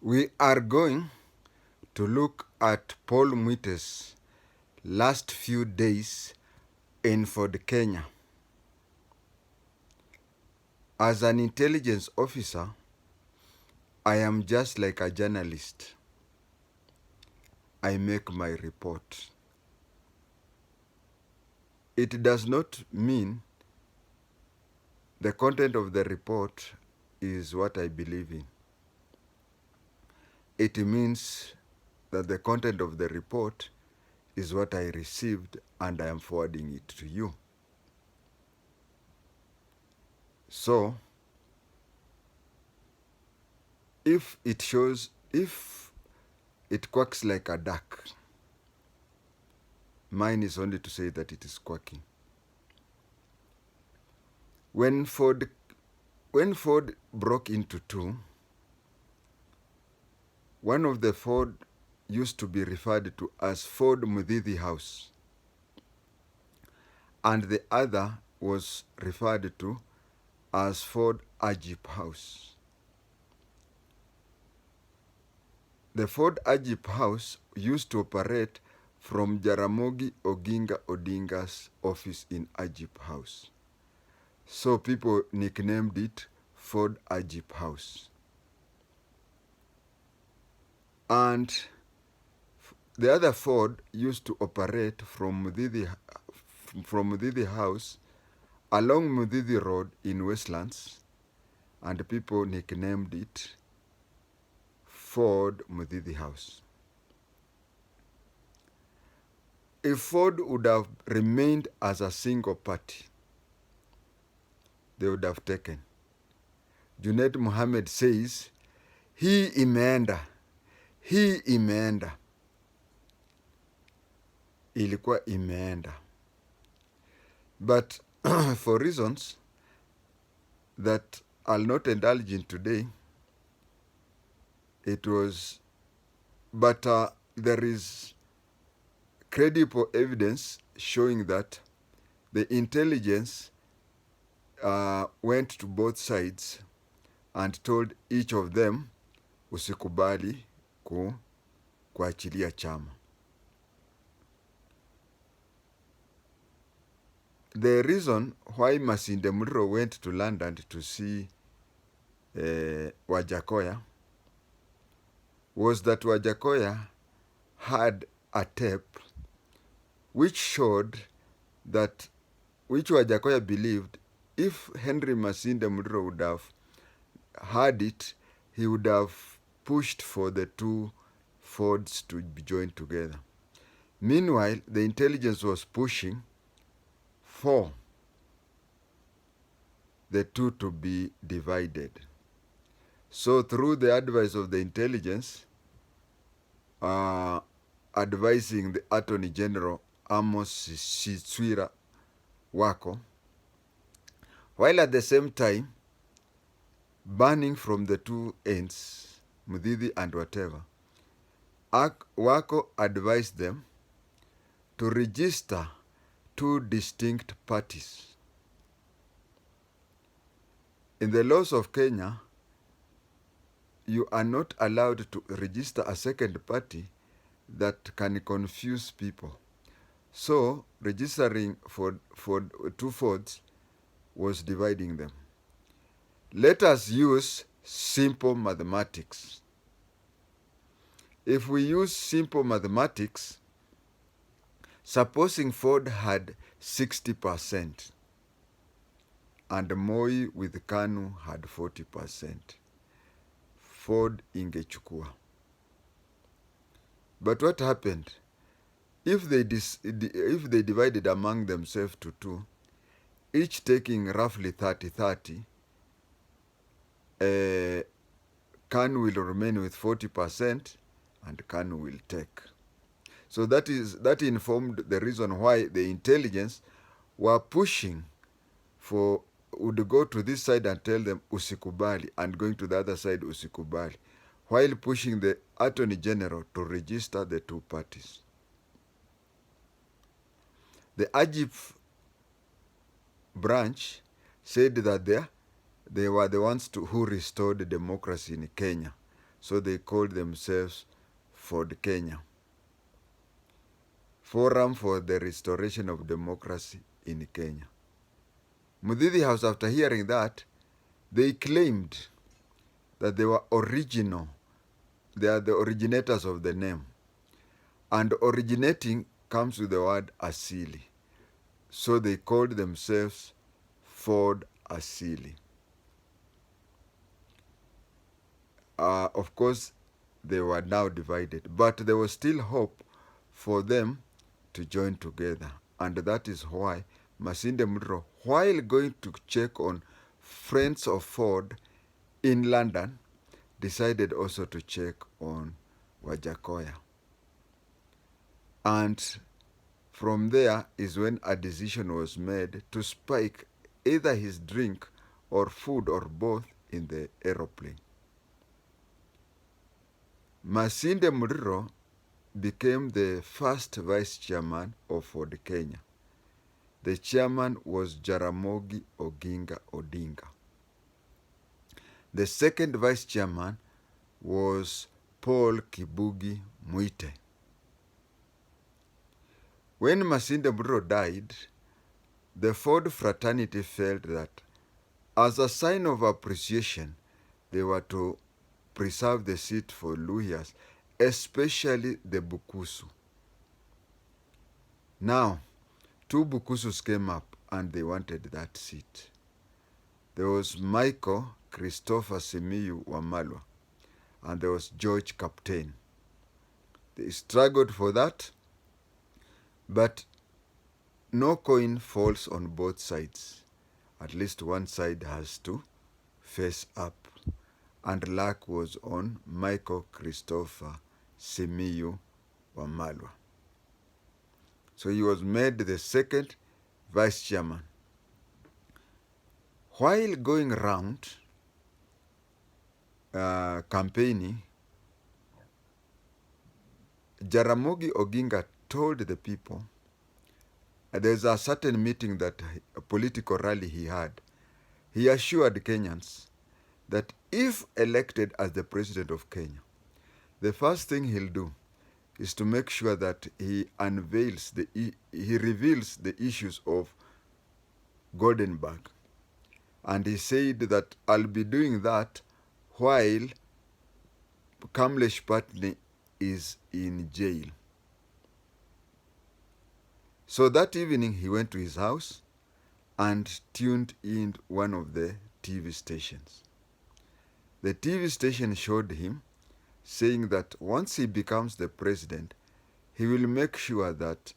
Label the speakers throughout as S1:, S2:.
S1: We are going to look at Paul MUITEs' last few days in Ford, Kenya. As an intelligence officer, I am just like a journalist. I make my report. It does not mean the content of the report is what I believe in. It means that the content of the report is what I received and I am forwarding it to you. So, if it quacks like a duck, mine is only to say that it is quacking. When Ford broke into two, one of the Ford used to be referred to as Ford Muthidi House, and the other was referred to as Ford Ajip House. The Ford Ajip House used to operate from Jaramogi Oginga Odinga's office in Ajip House. So people nicknamed it Ford Ajip House. And the other Ford used to operate from Muthidi House along Muthidi Road in Westlands, and people nicknamed it Ford Muthidi House. If Ford would have remained as a single party, they would have taken. Junaid Mohammed says, hii imeenda. Ilikuwa imeenda. But for reasons that I'll not indulge in today, there is credible evidence showing that the intelligence went to both sides and told each of them usikubali kuachilia chama. The reason why Masinde Muliro went to London to see Wajakoya was that Wajakoya had a tape which showed that, which Wajakoya believed if Henry Masinde Muliro would have had it, he would have pushed for the two Fords to be joined together. Meanwhile, the intelligence was pushing for the two to be divided. So through the advice of the intelligence, advising the Attorney General Amos Sitswira Wako, while at the same time banning from the two ends, Muthidi and whatever, Wako advised them to register two distinct parties. In the laws of Kenya, you are not allowed to register a second party that can confuse people. So registering for two Fords was dividing them. Let us use simple mathematics. If we use simple mathematics, supposing Ford had 60% and Moi with KANU had 40%, Ford ingechukua. But what happened? If they divided among themselves to two, each taking roughly 30-30, KANU will remain with 40% and KANU will take. So that informed the reason why the intelligence were pushing for, would go to this side and tell them usikubali, and going to the other side usikubali, while pushing the Attorney General to register the two parties. The Ajip branch said that they were the ones who restored democracy in Kenya. so they called themselves Ford Kenya, Forum for the Restoration of Democracy in Kenya. Muthidi House, after hearing that, they claimed that they were original. They are the originators of the name. And originating comes with the word asili. So they called themselves Ford Asili. Of course, they were now divided, but there was still hope for them to join together. And that is why Masinde Muliro, while going to check on friends of Ford in London, decided also to check on Wajakoya. And from there is when a decision was made to spike either his drink or food or both in the aeroplane. Masinde Muliro became the first vice chairman of Ford Kenya. The chairman was Jaramogi Oginga Odinga. The second vice chairman was Paul Kibugi Muite. When Masinde Muliro died, the Ford fraternity felt that as a sign of appreciation, they were to preserve the seat for Luhyas, especially the Bukusu. Now, two Bukusus came up and they wanted that seat. There was Michael Christopher Simiyu Wamalwa and there was George Captain. They struggled for that, but no coin falls on both sides. At least one side has to face up. And luck was on Michael Christopher Simiyu Wamalwa. So he was made the second vice chairman. While going round campaigning, Jaramogi Oginga told the people, there's a certain meeting that a political rally he had. He assured Kenyans that if elected as the president of Kenya, the first thing he'll do is to make sure that he reveals the issues of Goldenberg. And he said that I'll be doing that while Kamlesh Patni is in jail. So that evening he went to his house and tuned in one of the TV stations. The TV station showed him saying that once he becomes the president, he will make sure that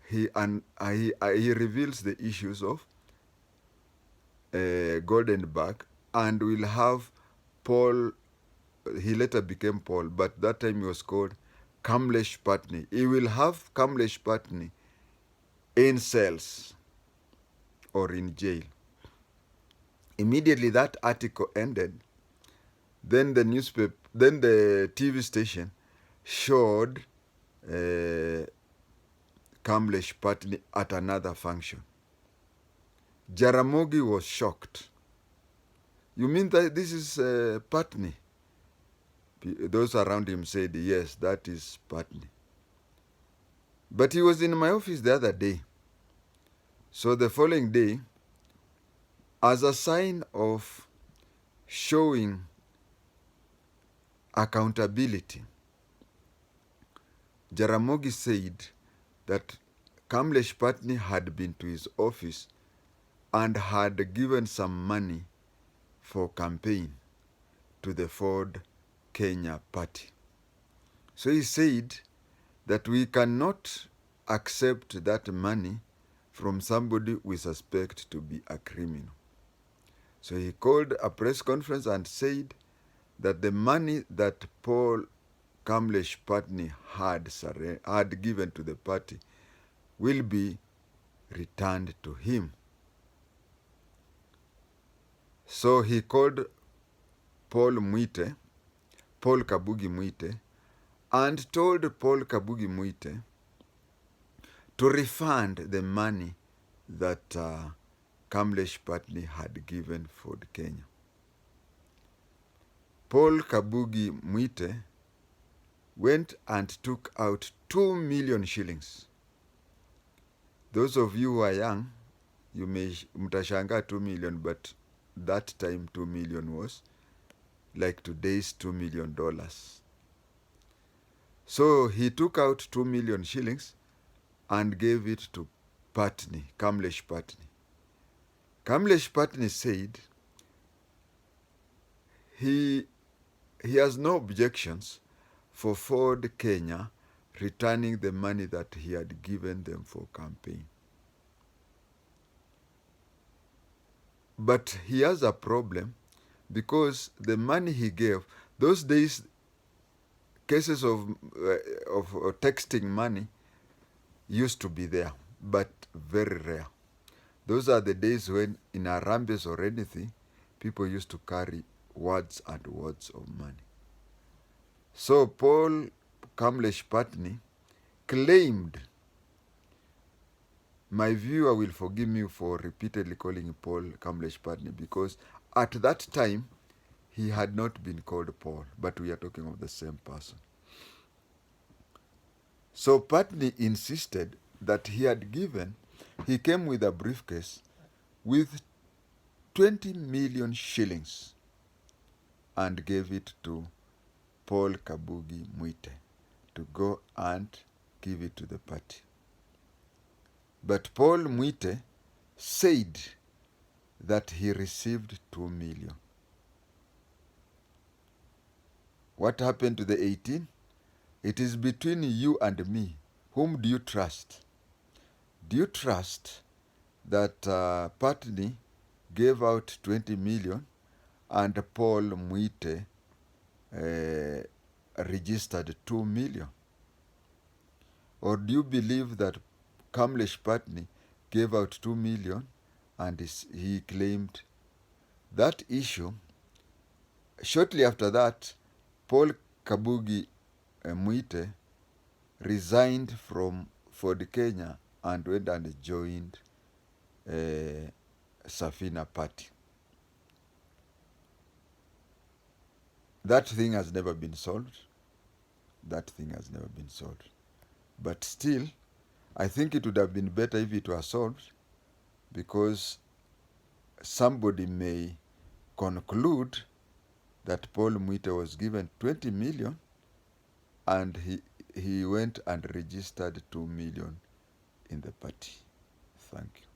S1: he reveals the issues of Goldenberg and will have Paul, he later became Paul, but that time he was called Kamlesh Patni. He will have Kamlesh Patni in cells or in jail. Immediately that article ended, then the TV station showed Kamlesh Patni at another function. Jaramogi was shocked. You mean that this is Patni? Those around him said, yes, that is Patni. But he was in my office the other day. So the following day, as a sign of showing accountability, Jaramogi said that Kamlesh Patni had been to his office and had given some money for campaign to the Ford Kenya party. So he said that we cannot accept that money from somebody we suspect to be a criminal. So he called a press conference and said that the money that Paul Kamlesh Patni had given to the party will be returned to him. So he called Paul Kabugi Muite, and told Paul Kabugi Muite to refund the money that Kamlesh Patni had given Ford Kenya. Paul Kibugi Muite went and took out 2 million shillings. Those of you who are young, you may mtashanga 2 million, but that time 2 million was like today's $2 million. So he took out 2 million shillings and gave it to Patni, Kamlesh Patni. Kamlesh Patni said he has no objections for Ford Kenya returning the money that he had given them for campaign. But he has a problem because the money he gave, those days, cases of texting money used to be there, but very rare. Those are the days when in Arambes or anything, people used to carry words and words of money. So Paul Kamlesh Patni claimed, my viewer will forgive me for repeatedly calling him Paul Kamlesh Patni, because at that time he had not been called Paul, but we are talking of the same person. So Patni insisted that he came with a briefcase with 20 million shillings and gave it to Paul Kibugi Muite to go and give it to the party. But Paul Muite said that he received 2 million. What happened to the 18? It is between you and me. Whom do you trust? Do you trust that Patni gave out 20 million and Paul Muite registered 2 million? Or do you believe that Kamlesh Patni gave out 2 million and he claimed that issue? Shortly after that, Paul Kibugi Muite resigned from Ford Kenya and went and joined Safina Party. That thing has never been solved. That thing has never been solved. But still, I think it would have been better if it was solved, because somebody may conclude that Paul Muite was given 20 million and he went and registered 2 million in the party. Thank you.